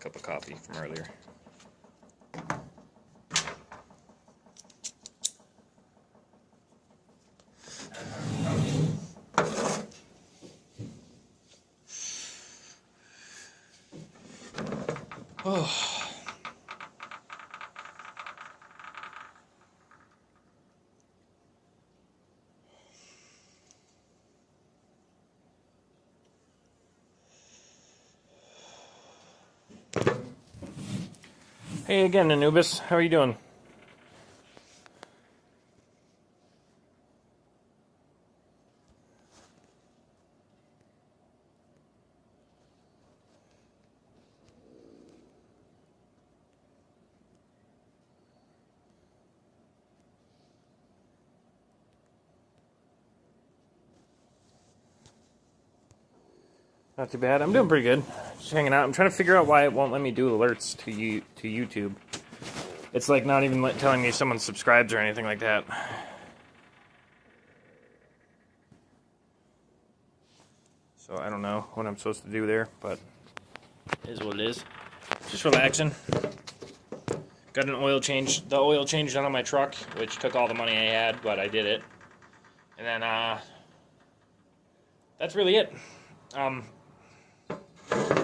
cup of coffee from earlier. Oh. Hey again, Anubis. How are you doing? Not too bad. I'm doing pretty good. Just hanging out. I'm trying to figure out why it won't let me do alerts to YouTube. It's like not even telling me someone subscribes or anything like that. So I don't know what I'm supposed to do there, but it is what it is. Just relaxing. Got an oil change. The oil change done on my truck, which took all the money I had, but I did it. And then that's really it.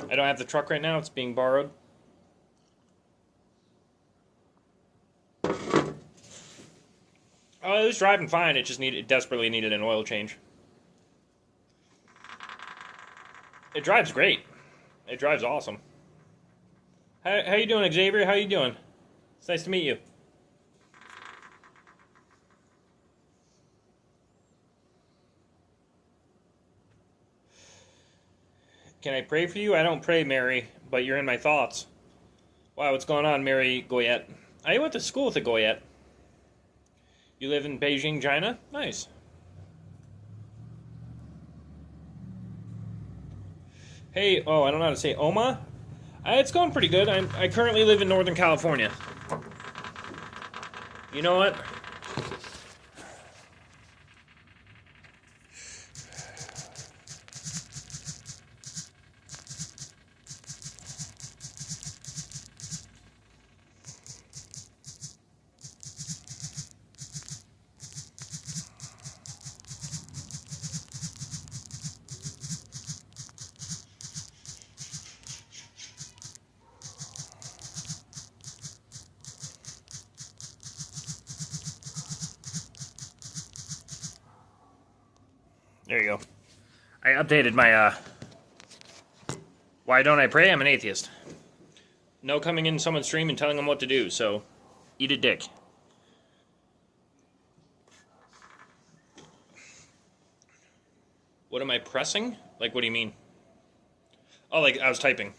I don't have the truck right now. It's being borrowed. Oh, it was driving fine. It desperately needed an oil change. It drives great. It drives awesome. How you doing, Xavier? How you doing? It's nice to meet you. Can I pray for you? I don't pray, Mary, but you're in my thoughts. Wow, what's going on, Mary Goyette? I went to school with a Goyette. You live in Beijing, China? Nice. Hey, I don't know how to say Oma. It's going pretty good. I currently live in Northern California. You know what? There you go. I updated my, why don't I pray? I'm an atheist. No coming in someone's stream and telling them what to do, so eat a dick. What am I pressing? Like, what do you mean? Oh, like, I was typing.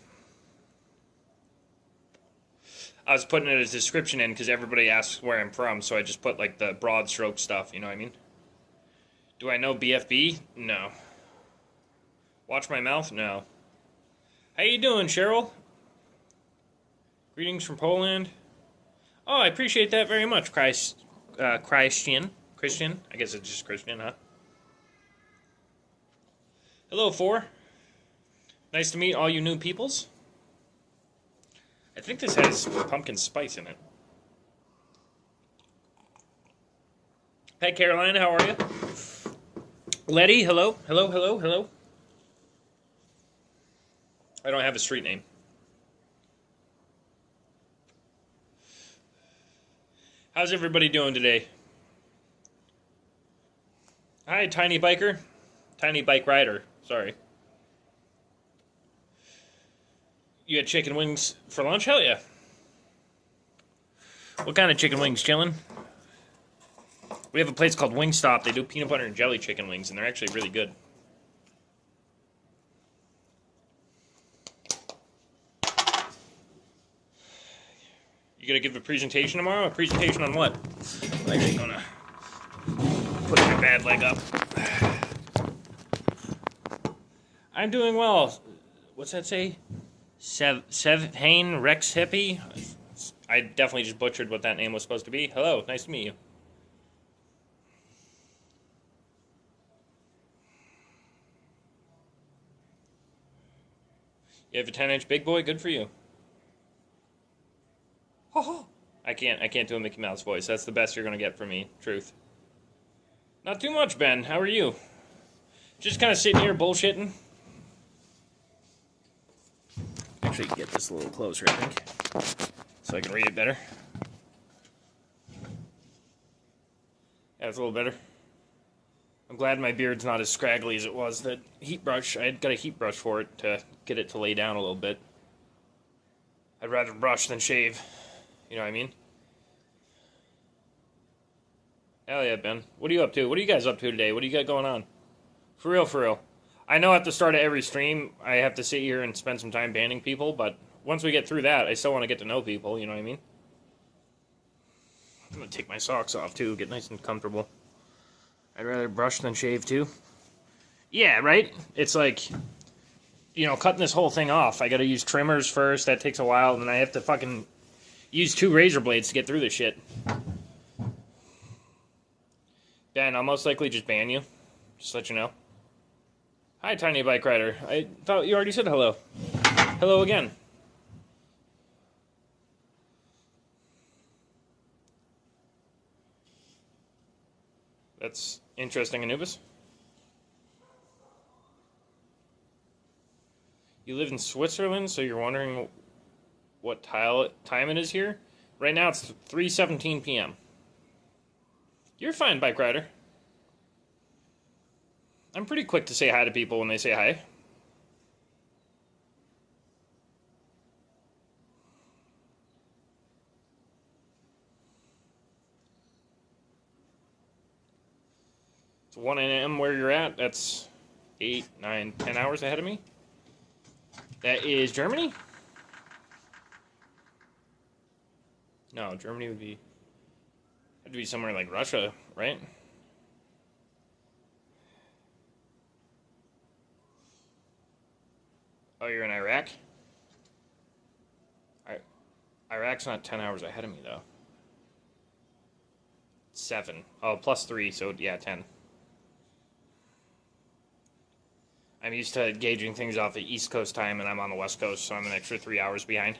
I was putting a description in because everybody asks where I'm from, so I just put, like, the broad stroke stuff, you know what I mean? Do I know BFB? No. Watch my mouth? No. How you doing, Cheryl? Greetings from Poland. Oh, I appreciate that very much, Christian. Christian? I guess it's just Christian, huh? Hello, 4. Nice to meet all you new peoples. I think this has pumpkin spice in it. Hey, Caroline, how are you? Letty, hello, hello, hello, hello. I don't have a street name. How's everybody doing today? Hi, Tiny Biker. Tiny Bike Rider, sorry. You had chicken wings for lunch? Hell yeah. What kind of chicken wings, chillin'? We have a place called Wingstop. They do peanut butter and jelly chicken wings, and they're actually really good. You gonna give a presentation tomorrow? A presentation on what? I'm actually gonna put my bad leg up. I'm doing well. What's that say? Sevhain Rex Hippie? I definitely just butchered what that name was supposed to be. Hello, nice to meet you. You have a 10-inch big boy? Good for you. can't do a Mickey Mouse voice. That's the best you're gonna get from me. Truth. Not too much, Ben. How are you? Just kind of sitting here bullshitting. Actually, get this a little closer, I think, so I can read it better. Yeah, it's a little better. I'm glad my beard's not as scraggly as it was. That heat brush, I got a heat brush for it to get it to lay down a little bit. I'd rather brush than shave. You know what I mean? Hell yeah, Ben. What are you up to? What are you guys up to today? What do you got going on? For real, for real. I know at the start of every stream, I have to sit here and spend some time banning people, but once we get through that, I still want to get to know people, you know what I mean? I'm going to take my socks off, too, get nice and comfortable. I'd rather brush than shave, too. Yeah, right? It's like, you know, cutting this whole thing off. I got to use trimmers first, that takes a while, and then I have to fucking use 2 razor blades to get through this shit. Ben, I'll most likely just ban you. Just let you know. Hi, Tiny Bike Rider. I thought you already said hello. Hello again. That's interesting, Anubis. You live in Switzerland, so you're wondering what time it is here? Right now it's 3:17 p.m. You're fine, Bike Rider. I'm pretty quick to say hi to people when they say hi. It's 1 a.m. where you're at. That's 8, 9, 10 hours ahead of me. That is Germany? No, Germany would be... Had to be somewhere like Russia, right? Oh, you're in Iraq? Iraq's not 10 hours ahead of me, though. 7. Oh, plus 3, so yeah, 10. I'm used to gauging things off the East Coast time, and I'm on the West Coast, so I'm an extra 3 hours behind.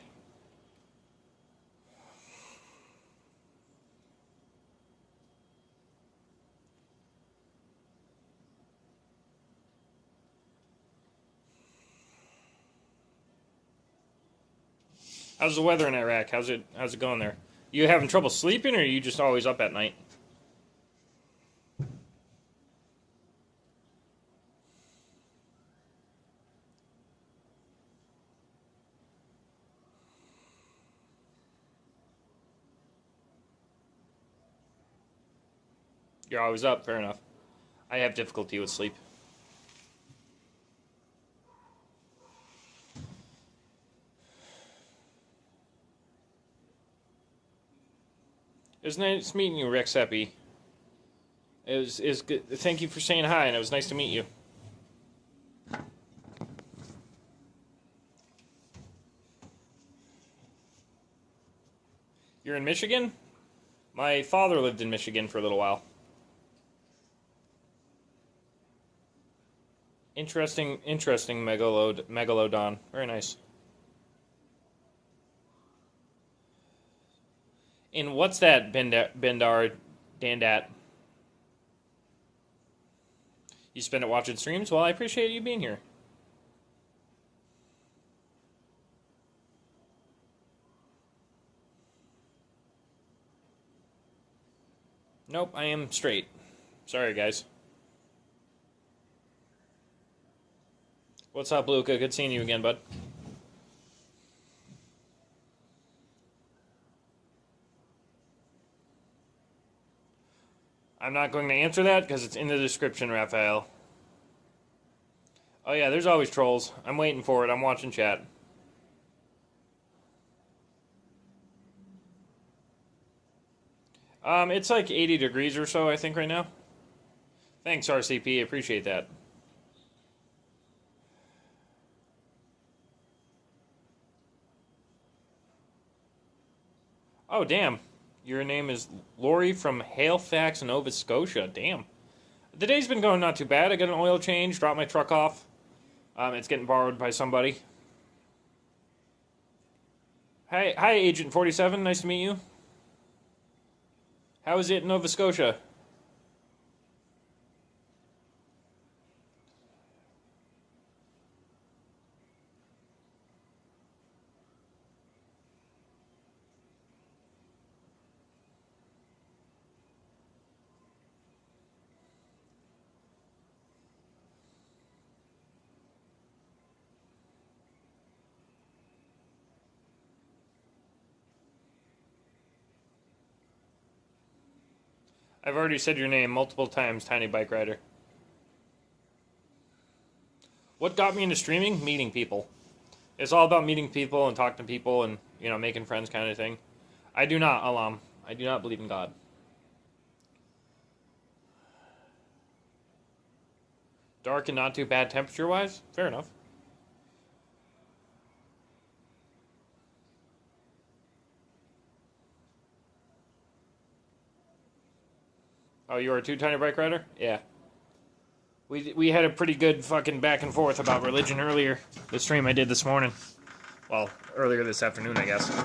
How's the weather in Iraq? How's it going there? You having trouble sleeping, or are you just always up at night? You're always up, fair enough. I have difficulty with sleep. It was nice meeting you, Rex Epi. It was good. Thank you for saying hi, and it was nice to meet you. You're in Michigan? My father lived in Michigan for a little while. Interesting megalodon. Very nice. And what's that, Bendar Dandat? You spend it watching streams? Well, I appreciate you being here. Nope, I am straight. Sorry, guys. What's up, Luca? Good seeing you again, bud. I'm not going to answer that because it's in the description, Raphael. Oh yeah, there's always trolls. I'm waiting for it. I'm watching chat. It's like 80 degrees or so, I think, right now. Thanks, RCP. Appreciate that. Oh, damn. Your name is Lori from Halifax, Nova Scotia. Damn. The day's been going not too bad. I got an oil change, dropped my truck off. It's getting borrowed by somebody. Hi, Agent 47. Nice to meet you. How is it in Nova Scotia? I've already said your name multiple times, Tiny Bike Rider. What got me into streaming? Meeting people. It's all about meeting people and talking to people and, you know, making friends kind of thing. I do not, Alam. I do not believe in God. Dark and not too bad temperature-wise? Fair enough. Oh, you are too, Tiny Bike Rider? Yeah. We had a pretty good fucking back and forth about religion earlier. The stream I did this morning. Well, earlier this afternoon, I guess.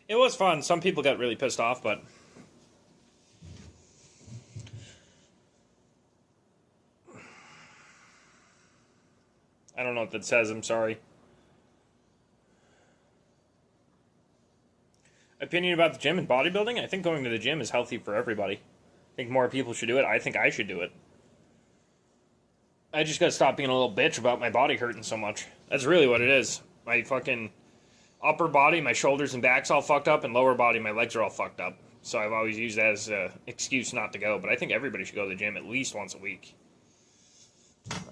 It was fun. Some people got really pissed off, but... I don't know what that says, I'm sorry. Opinion about the gym and bodybuilding? I think going to the gym is healthy for everybody. I think more people should do it. I think I should do it. I just gotta stop being a little bitch about my body hurting so much. That's really what it is. My fucking upper body, my shoulders and back's all fucked up, and lower body, my legs are all fucked up. So I've always used that as an excuse not to go. But I think everybody should go to the gym at least once a week.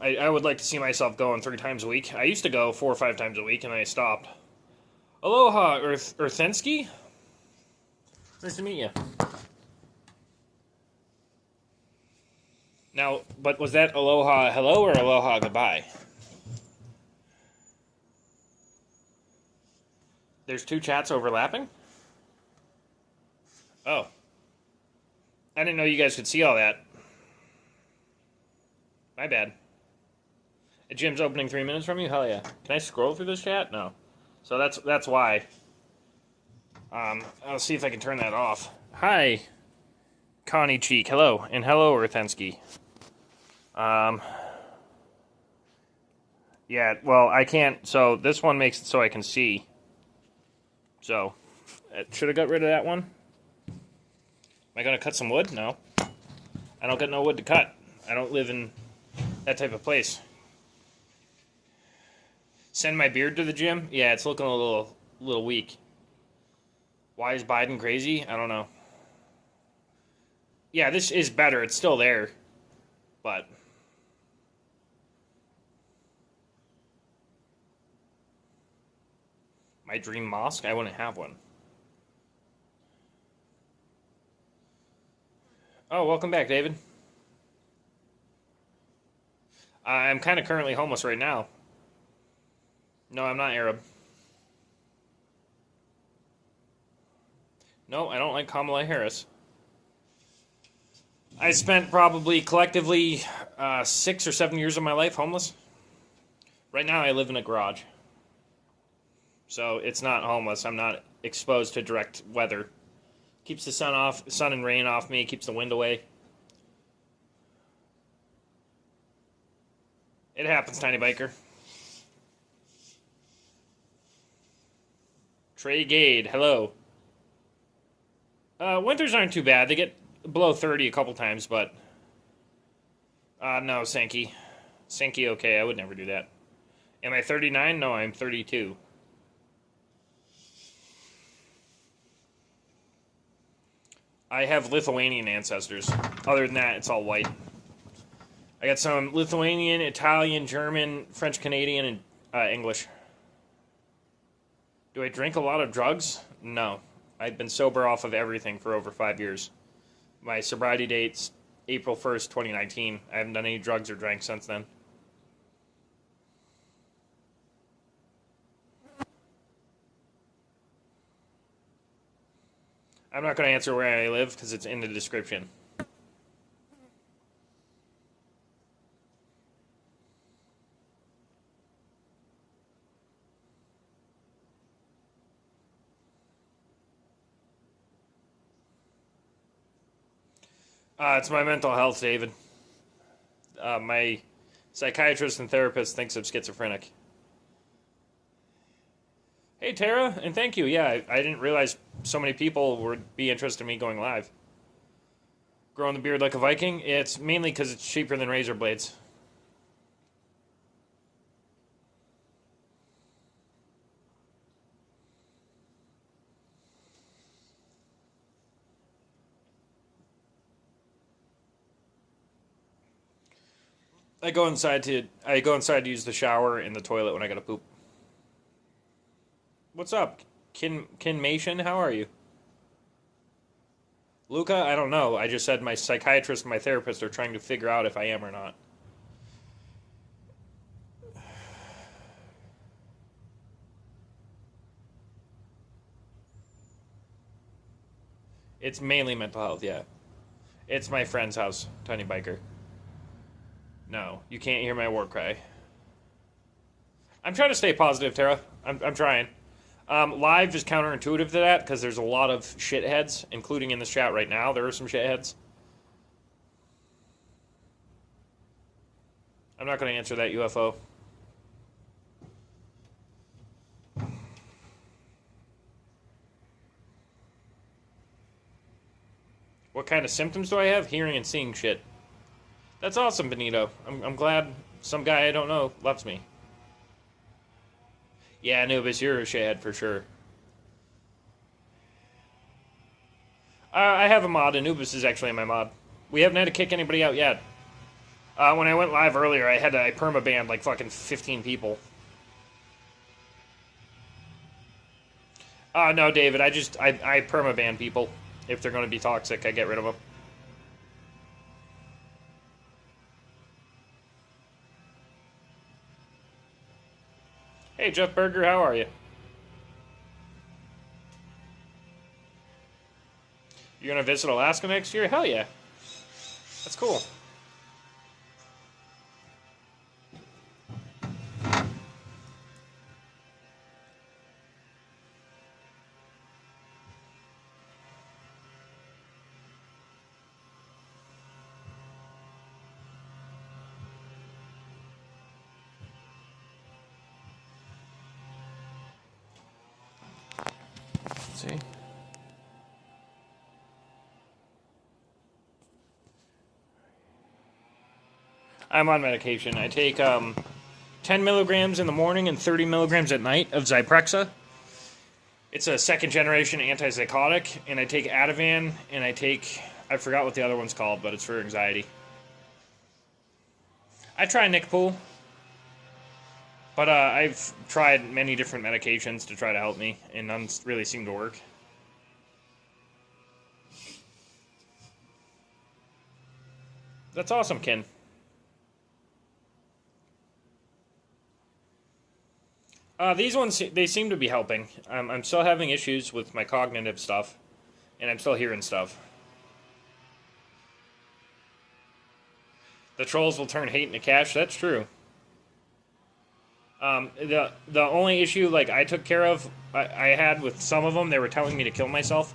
I would like to see myself going 3 times a week. I used to go 4 or 5 times a week, and I stopped. Aloha, Earthensky? Nice to meet you. Now, but was that aloha hello or aloha goodbye? There's 2 chats overlapping? Oh. I didn't know you guys could see all that. My bad. The gym's opening 3 minutes from you? Hell yeah. Can I scroll through this chat? No. So that's why. I'll see if I can turn that off. Hi, Connie Cheek. Hello. And hello, Earthensky. Yeah, well, I can't. So this one makes it so I can see. So, should have got rid of that one. Am I going to cut some wood? No. I don't got no wood to cut. I don't live in that type of place. Send my beard to the gym? Yeah, it's looking a little weak. Why is Biden crazy? I don't know. Yeah, this is better. It's still there. But my dream mosque? I wouldn't have one. Oh, welcome back, David. I'm kind of currently homeless right now. No, I'm not Arab. No, I don't like Kamala Harris. I spent probably collectively 6 or 7 years of my life homeless. Right now I live in a garage. So it's not homeless. I'm not exposed to direct weather. Keeps the sun and rain off me, keeps the wind away. It happens, Tiny Biker. Trey Gade, hello. Winters aren't too bad. They get below 30 a couple times, but... no, Sankey. Sankey, okay, I would never do that. Am I 39? No, I'm 32. I have Lithuanian ancestors. Other than that, it's all white. I got some Lithuanian, Italian, German, French, Canadian, and English. Do I drink a lot of drugs? No. I've been sober off of everything for over 5 years. My sobriety date's April 1st, 2019. I haven't done any drugs or drank since then. I'm not going to answer where I live because it's in the description. It's my mental health, David. My psychiatrist and therapist thinks I'm schizophrenic. Hey, Tara, and thank you. Yeah, I didn't realize so many people would be interested in me going live. Growing the beard like a Viking? It's mainly because it's cheaper than razor blades. I go inside to use the shower and the toilet when I gotta poop. What's up, Kinmation? How are you? Luca, I don't know. I just said my psychiatrist and my therapist are trying to figure out if I am or not. It's mainly mental health, yeah. It's my friend's house, Tiny Biker. No, you can't hear my war cry. I'm trying to stay positive, Tara. I'm trying. Live is counterintuitive to that because there's a lot of shitheads, including in this chat right now. There are some shitheads. I'm not going to answer that, UFO. What kind of symptoms do I have? Hearing and seeing shit. That's awesome, Benito. I'm glad some guy I don't know loves me. Yeah, Anubis, you're a shithead for sure. I have a mod. Anubis is actually my mod. We haven't had to kick anybody out yet. When I went live earlier, I perma-banned like fucking 15 people. No, David, I perma-ban people. If they're going to be toxic, I get rid of them. Hey, Jeff Berger, how are you? You're going to visit Alaska next year? Hell yeah. That's cool. Let's see. I'm on medication. I take 10 milligrams in the morning and 30 milligrams at night of Zyprexa. It's a second generation antipsychotic, and I take Ativan, and I forgot what the other one's called, but it's for anxiety. I try Nickpool, but I've tried many different medications to try to help me, and none really seem to work. That's awesome, Ken. These ones, they seem to be helping. I'm still having issues with my cognitive stuff, and I'm still hearing stuff. The trolls will turn hate into cash. That's true. The only issue like I took care of, I had with some of them, they were telling me to kill myself.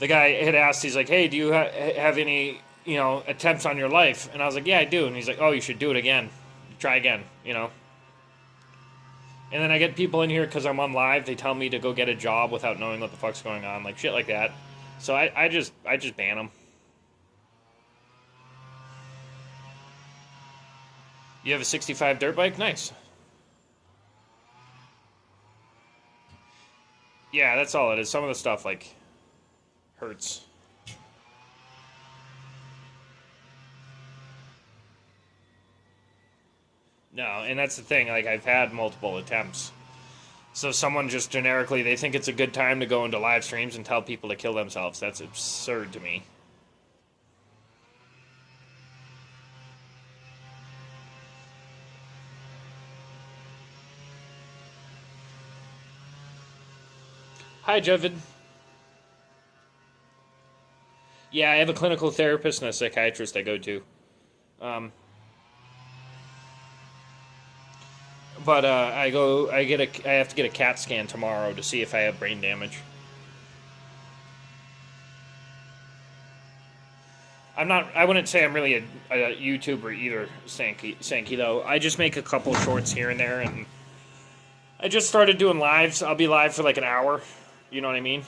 The guy had asked, he's like, "Hey, do you have any, attempts on your life?" And I was like, "Yeah, I do." And he's like, "Oh, you should do it again. Try again, And then I get people in here because I'm on live. They tell me to go get a job without knowing what the fuck's going on, like shit like that. So I just ban them. You have a 65 dirt bike? Nice. Yeah, that's all it is. Some of the stuff, like, hurts. No, and that's the thing. Like, I've had multiple attempts. So someone just generically, they think it's a good time to go into live streams and tell people to kill themselves. That's absurd to me. Hi, Javid. Yeah, I have a clinical therapist and a psychiatrist I go to. Um, but I have to get a CAT scan tomorrow to see if I have brain damage. I wouldn't say I'm really a YouTuber either, Sankey though. I just make a couple shorts here and there, and I just started doing lives. I'll be live for like an hour. You know what I mean?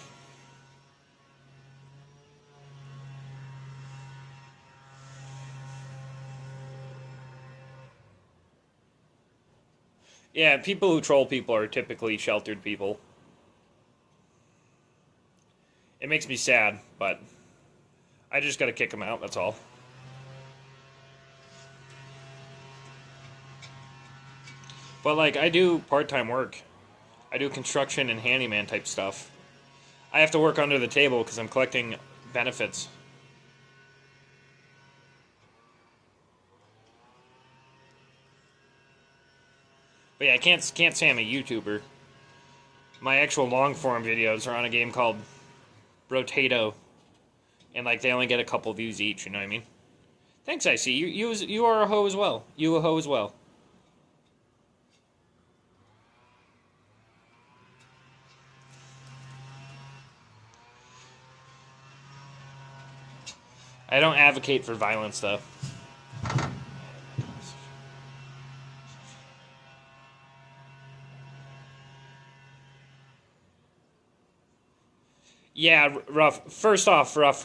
Yeah, people who troll people are typically sheltered people. It makes me sad, but I just gotta kick them out, that's all. But, like, I do part-time work. I do construction and handyman type stuff. I have to work under the table because I'm collecting benefits. But yeah, I can't say I'm a YouTuber. My actual long-form videos are on a game called Brotato. And, like, they only get a couple views each, you know what I mean? Thanks, I see. You are a hoe as well. You a hoe as well. I don't advocate for violence, though. Yeah, rough. First off, Rough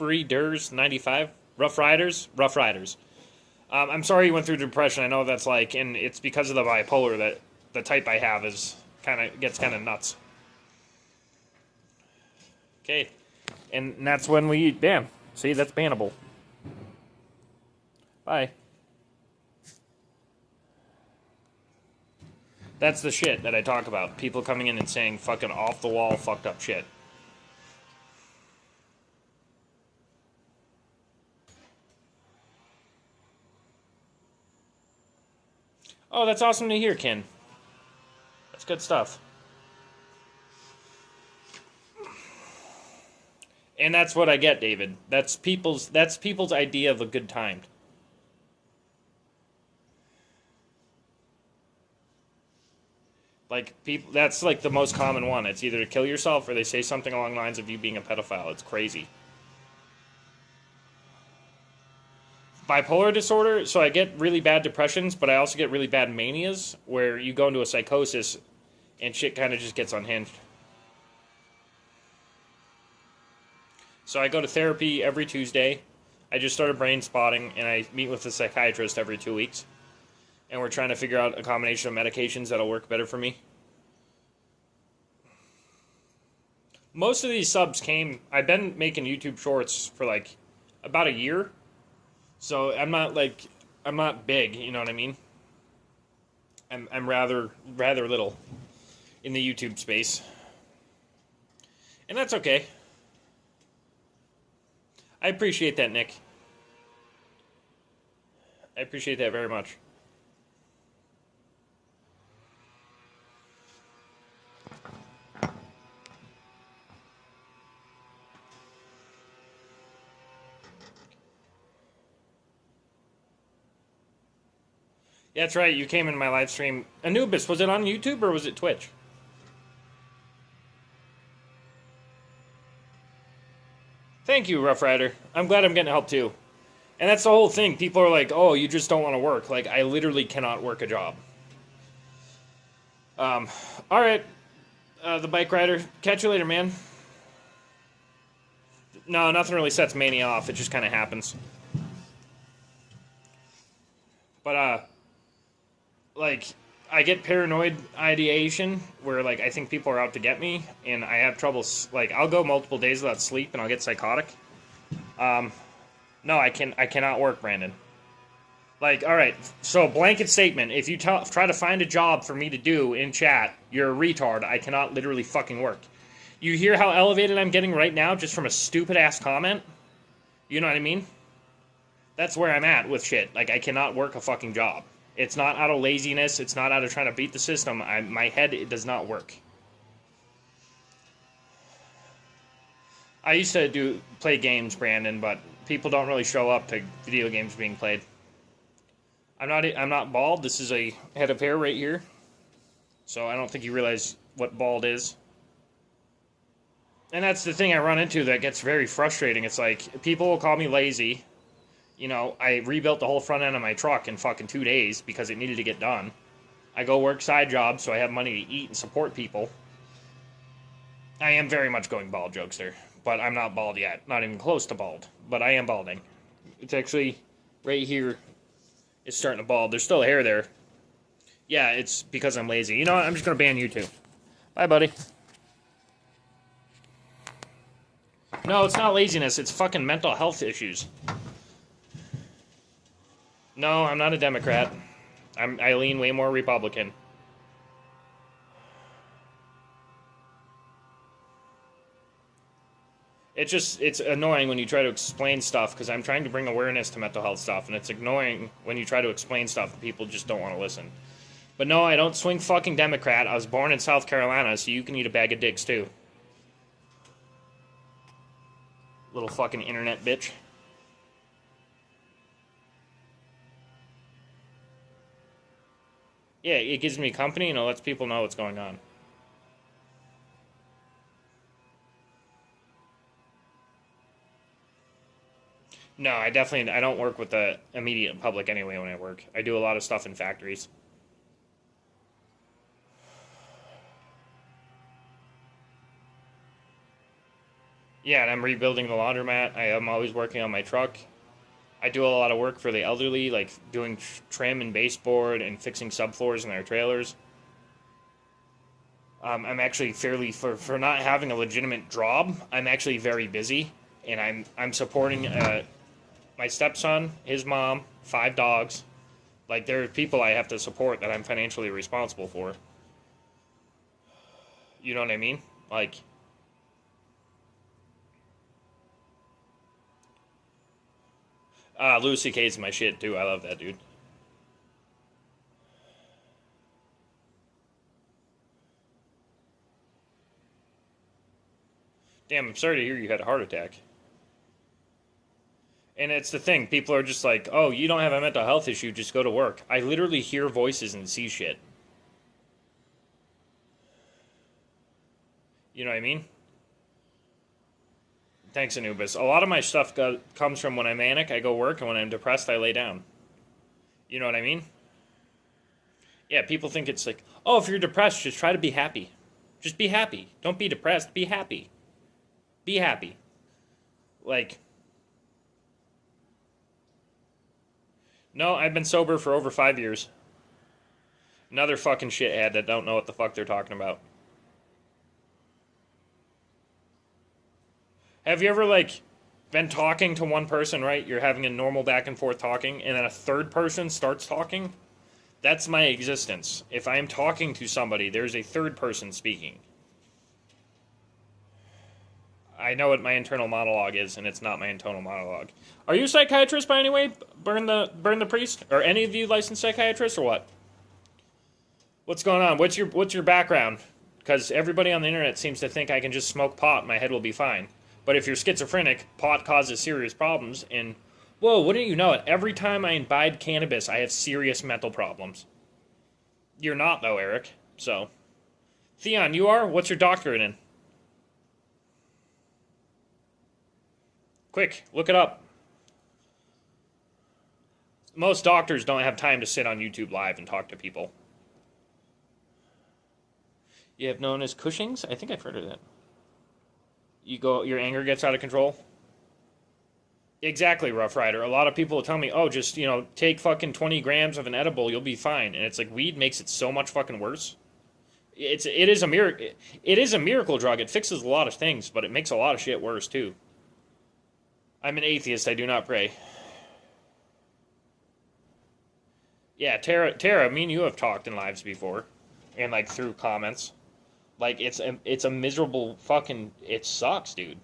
Readers 95, Rough Riders. I'm sorry you went through depression. I know that's like, and it's because of the bipolar that the type I have is gets kind of nuts. Okay, and that's when we damn. See, that's bannable. Bye. That's the shit that I talk about. People coming in and saying fucking off the wall, fucked up shit. Oh, that's awesome to hear, Ken. That's good stuff. And that's what I get, David. That's people's idea of a good time. Like, people, that's like the most common one. It's either to kill yourself or they say something along the lines of you being a pedophile. It's crazy. Bipolar disorder, so I get really bad depressions, but I also get really bad manias where you go into a psychosis and shit kind of just gets unhinged. So I go to therapy every Tuesday. I just started brain spotting, and I meet with a psychiatrist every 2 weeks. And we're trying to figure out a combination of medications that'll work better for me. Most of these subs I've been making YouTube shorts for like about a year. So I'm not big, you know what I mean? I'm rather little in the YouTube space. And that's okay. I appreciate that, Nick. I appreciate that very much. Yeah, that's right. You came in my live stream. Anubis, was it on YouTube or was it Twitch? Thank you, Rough Rider. I'm glad I'm getting help too. And that's the whole thing. People are like, oh, you just don't want to work. Like, I literally cannot work a job. Alright. The bike rider. Catch you later, man. No, nothing really sets mania off. It just kind of happens. But, like, I get paranoid ideation where, like, I think people are out to get me, and I have trouble, like, I'll go multiple days without sleep, and I'll get psychotic. No, I cannot work, Brandon. Like, alright, so blanket statement, if you try to find a job for me to do in chat, you're a retard. I cannot literally fucking work. You hear how elevated I'm getting right now just from a stupid-ass comment? You know what I mean? That's where I'm at with shit. Like, I cannot work a fucking job. It's not out of laziness. It's not out of trying to beat the system. My head, it does not work. I used to play games, Brandon, but people don't really show up to video games being played. I'm not bald. This is a head of hair right here. So I don't think you realize what bald is. And that's the thing I run into that gets very frustrating. It's like, people will call me lazy. You know, I rebuilt the whole front end of my truck in fucking 2 days because it needed to get done. I go work side jobs so I have money to eat and support people. I am very much going bald, jokester. But I'm not bald yet. Not even close to bald. But I am balding. It's actually right here. It's starting to bald. There's still hair there. Yeah, it's because I'm lazy. You know what? I'm just going to ban YouTube. Bye, buddy. No, it's not laziness. It's fucking mental health issues. No, I'm not a Democrat. I lean way more Republican. It's annoying when you try to explain stuff, because I'm trying to bring awareness to mental health stuff, and it's annoying when you try to explain stuff and people just don't want to listen. But no, I don't swing fucking Democrat. I was born in South Carolina, so you can eat a bag of dicks too. Little fucking internet bitch. Yeah, it gives me company and it lets people know what's going on. No, I don't work with the immediate public anyway when I work. I do a lot of stuff in factories. Yeah, and I'm rebuilding the laundromat. I am always working on my truck. I do a lot of work for the elderly, like doing trim and baseboard and fixing subfloors in their trailers. I'm actually for not having a legitimate job, I'm actually very busy, and I'm supporting my stepson, his mom, 5 dogs. Like, there are people I have to support that I'm financially responsible for. You know what I mean? Like, Louis C.K.'s my shit too. I love that dude. Damn, I'm sorry to hear you had a heart attack. And it's the thing, people are just like, oh, you don't have a mental health issue, just go to work. I literally hear voices and see shit. You know what I mean? Thanks, Anubis. A lot of my stuff comes from when I'm manic, I go work, and when I'm depressed, I lay down. You know what I mean? Yeah, people think it's like, oh, if you're depressed, just try to be happy. Just be happy. Don't be depressed, be happy. Be happy. Like, no, I've been sober for over 5 years. Another fucking shithead that don't know what the fuck they're talking about. Have you ever, like, been talking to one person, right? You're having a normal back and forth talking, and then a third person starts talking? That's my existence. If I am talking to somebody, there's a third person speaking. I know what my internal monologue is, and it's not my internal monologue. Are you a psychiatrist by any way? Burn the priest? Or any of you licensed psychiatrists, or what? What's going on? What's your background? Because everybody on the internet seems to think I can just smoke pot and my head will be fine. But if you're schizophrenic, pot causes serious problems, and whoa, wouldn't you know it? Every time I imbibe cannabis, I have serious mental problems. You're not, though, Eric. So, Theon, you are? What's your doctorate in? Quick, look it up. Most doctors don't have time to sit on YouTube Live and talk to people. You have known as Cushing's? I think I've heard of that. Your anger gets out of control? Exactly, Rough Rider. A lot of people will tell me, oh, just, take fucking 20 grams of an edible, you'll be fine. And it's like, weed makes it so much fucking worse. It is a miracle drug. It fixes a lot of things, but it makes a lot of shit worse, too. I'm an atheist. I do not pray. Yeah, Tara, me and you have talked in lives before. And, like, through comments. Like, it's a miserable fucking... It sucks, dude.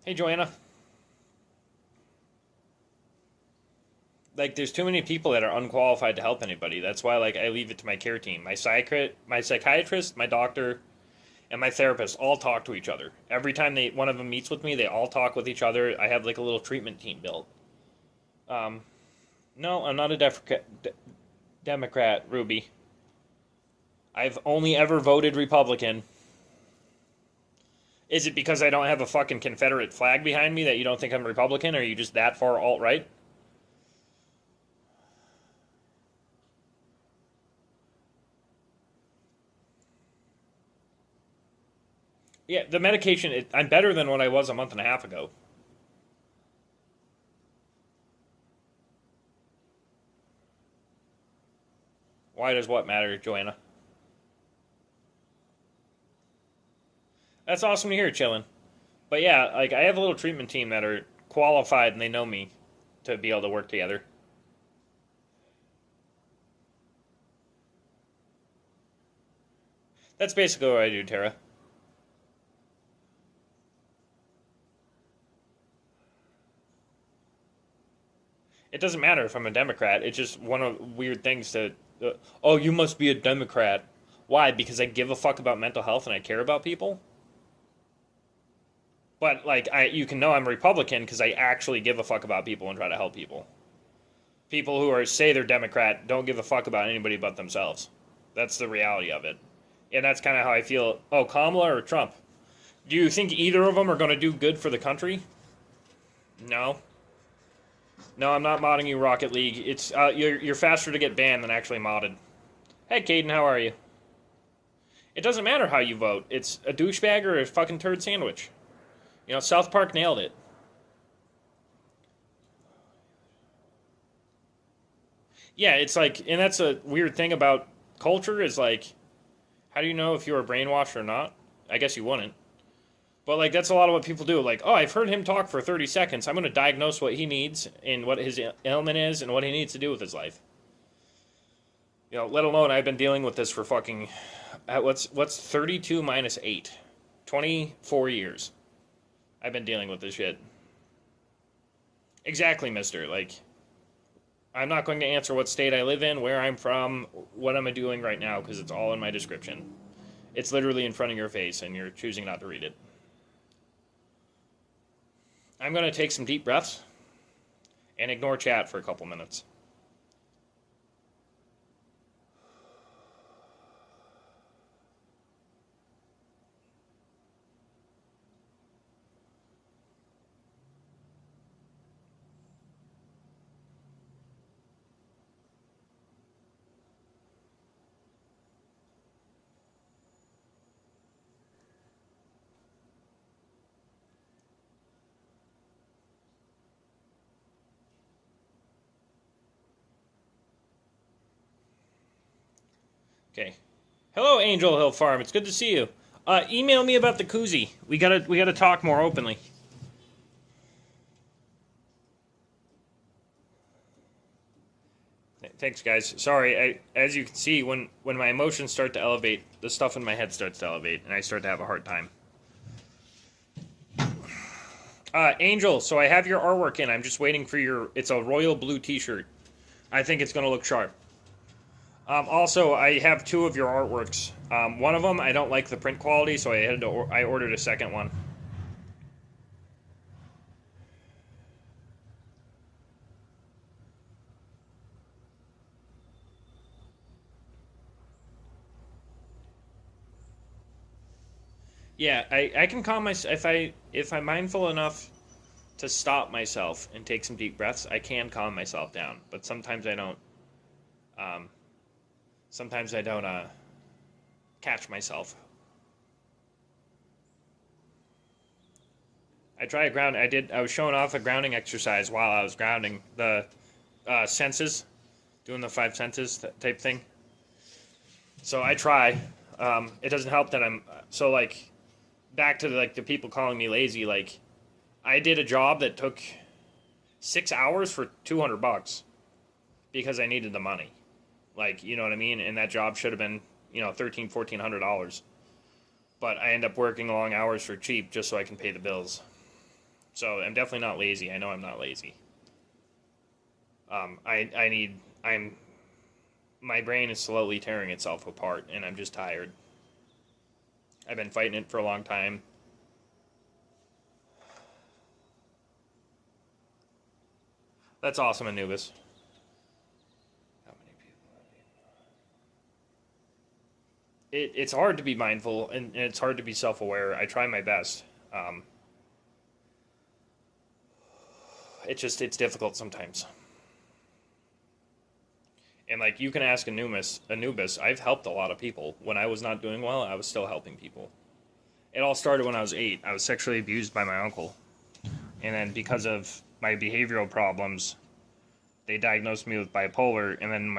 Hey, Joanna. Like, there's too many people that are unqualified to help anybody. That's why, like, I leave it to my care team. My psychiatrist, my doctor, and my therapist all talk to each other. Every time one of them meets with me, they all talk with each other. I have like a little treatment team built. No, I'm not a Democrat, Ruby. I've only ever voted Republican. Is it because I don't have a fucking Confederate flag behind me that you don't think I'm Republican, or are you just that far alt-right? Yeah, the medication, I'm better than what I was a month and a half ago. Why does what matter, Joanna? That's awesome to hear, chillin'. But yeah, like I have a little treatment team that are qualified and they know me to be able to work together. That's basically what I do, Tara. It doesn't matter if I'm a Democrat. It's just one of the weird things to. Oh, you must be a Democrat. Why? Because I give a fuck about mental health and I care about people. But like, you can know I'm a Republican because I actually give a fuck about people and try to help people. People who say they're Democrat don't give a fuck about anybody but themselves. That's the reality of it, and that's kind of how I feel. Oh, Kamala or Trump? Do you think either of them are going to do good for the country? No. No, I'm not modding you, Rocket League. It's you're faster to get banned than actually modded. Hey, Caden, how are you? It doesn't matter how you vote. It's a douchebag or a fucking turd sandwich. You know, South Park nailed it. Yeah, it's like, and that's a weird thing about culture is like, how do you know if you were brainwashed or not? I guess you wouldn't. But like that's a lot of what people do. Like, oh, I've heard him talk for 30 seconds. I'm going to diagnose what he needs and what his ailment is and what he needs to do with his life. You know, let alone I've been dealing with this for fucking what's 32 minus 8? 24 years. I've been dealing with this shit. Exactly, mister. Like, I'm not going to answer what state I live in, where I'm from, what am I doing right now, because it's all in my description. It's literally in front of your face, and you're choosing not to read it. I'm going to take some deep breaths and ignore chat for a couple minutes. Okay. Hello, Angel Hill Farm. It's good to see you. Email me about the koozie. We gotta talk more openly. Thanks, guys. Sorry, as you can see, when my emotions start to elevate, the stuff in my head starts to elevate, and I start to have a hard time. Angel, so I have your artwork in. I'm just waiting for your. It's a royal blue T-shirt. I think it's gonna look sharp. Also, I have 2 of your artworks. One of them I don't like the print quality, so I ordered a second one. Yeah, I can calm myself if I'm mindful enough to stop myself and take some deep breaths. I can calm myself down, but sometimes I don't. Sometimes I don't catch myself. I try a ground. I was showing off a grounding exercise while I was grounding the senses, doing the 5 senses type thing. So I try. It doesn't help that I'm so like back to the people calling me lazy. Like I did a job that took 6 hours for $200 because I needed the money. Like, you know what I mean? And that job should have been, $1,300-$1,400. But I end up working long hours for cheap just so I can pay the bills. So I'm definitely not lazy. I know I'm not lazy. My brain is slowly tearing itself apart, and I'm just tired. I've been fighting it for a long time. That's awesome, Anubis. How many people? It's hard to be mindful, and it's hard to be self-aware. I try my best. It's difficult sometimes. And like you can ask Anubis, I've helped a lot of people. When I was not doing well, I was still helping people. It all started when I was 8. I was sexually abused by my uncle. And then because of my behavioral problems, they diagnosed me with bipolar. And then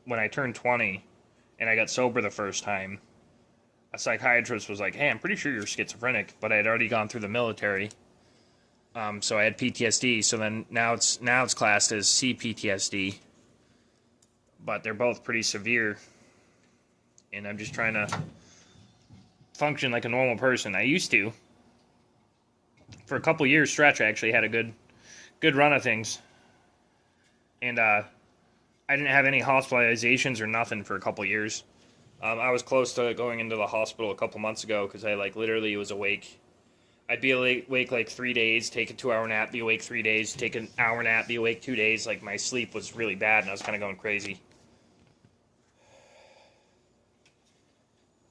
when I turned 20 and I got sober the first time, a psychiatrist was like, hey, I'm pretty sure you're schizophrenic. But I had already gone through the military. So I had PTSD. So then now it's classed as CPTSD. But they're both pretty severe. And I'm just trying to function like a normal person. I used to. For a couple years stretch, I actually had a good run of things. And I didn't have any hospitalizations or nothing for a couple years. I was close to going into the hospital a couple months ago because I literally was awake. I'd be awake 3 days, take a 2-hour nap, be awake 3 days, take an hour nap, be awake 2 days. Like my sleep was really bad and I was kind of going crazy.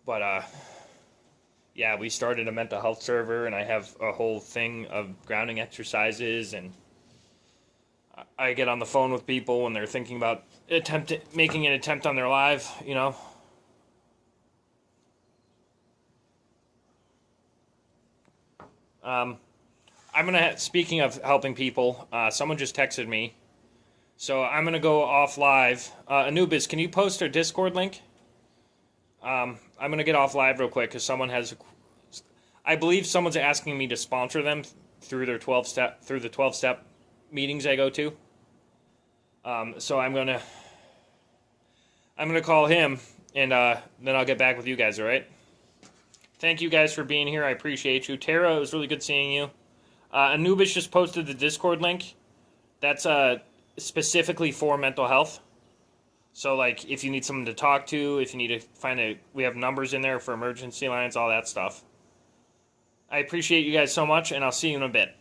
But yeah, we started a mental health server, and I have a whole thing of grounding exercises, and I get on the phone with people when they're thinking about making an attempt on their life, speaking of helping people, someone just texted me, so I'm gonna go off live. Anubis, can you post our Discord link? I'm going to get off live real quick because I believe someone's asking me to sponsor them through the 12-step meetings I go to. So I'm going to call him and then I'll get back with you guys, all right? Thank you guys for being here. I appreciate you. Tara, it was really good seeing you. Anubis just posted the Discord link. That's specifically for mental health. So, if you need someone to talk to, if you need to we have numbers in there for emergency lines, all that stuff. I appreciate you guys so much, and I'll see you in a bit.